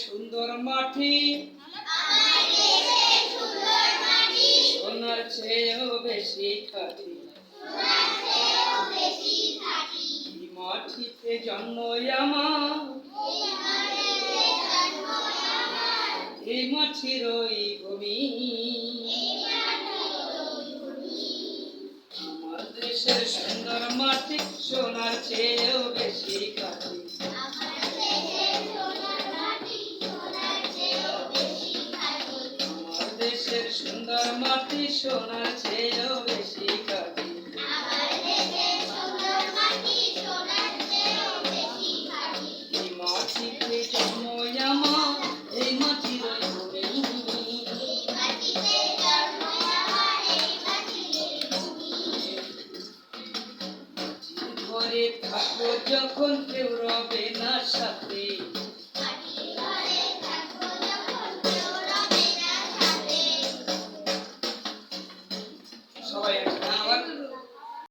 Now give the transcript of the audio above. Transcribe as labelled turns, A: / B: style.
A: সুন্দর মাটি সোনার চেয়েও বেশি খাঁটি এই মাটিতে জন্ম আমার এই মাটির ওই ভূমি আমার দেশের সুন্দর মাটি সোনার চেয়েও বেশি খাঁটি সুন্দর মাটি সোনার চেয়েও বেশি খাঁটি এই মাটিতে জন্ম আমার এই মাটির ঘরে থাকবো যখন কেউ রবে না সাথে সবাই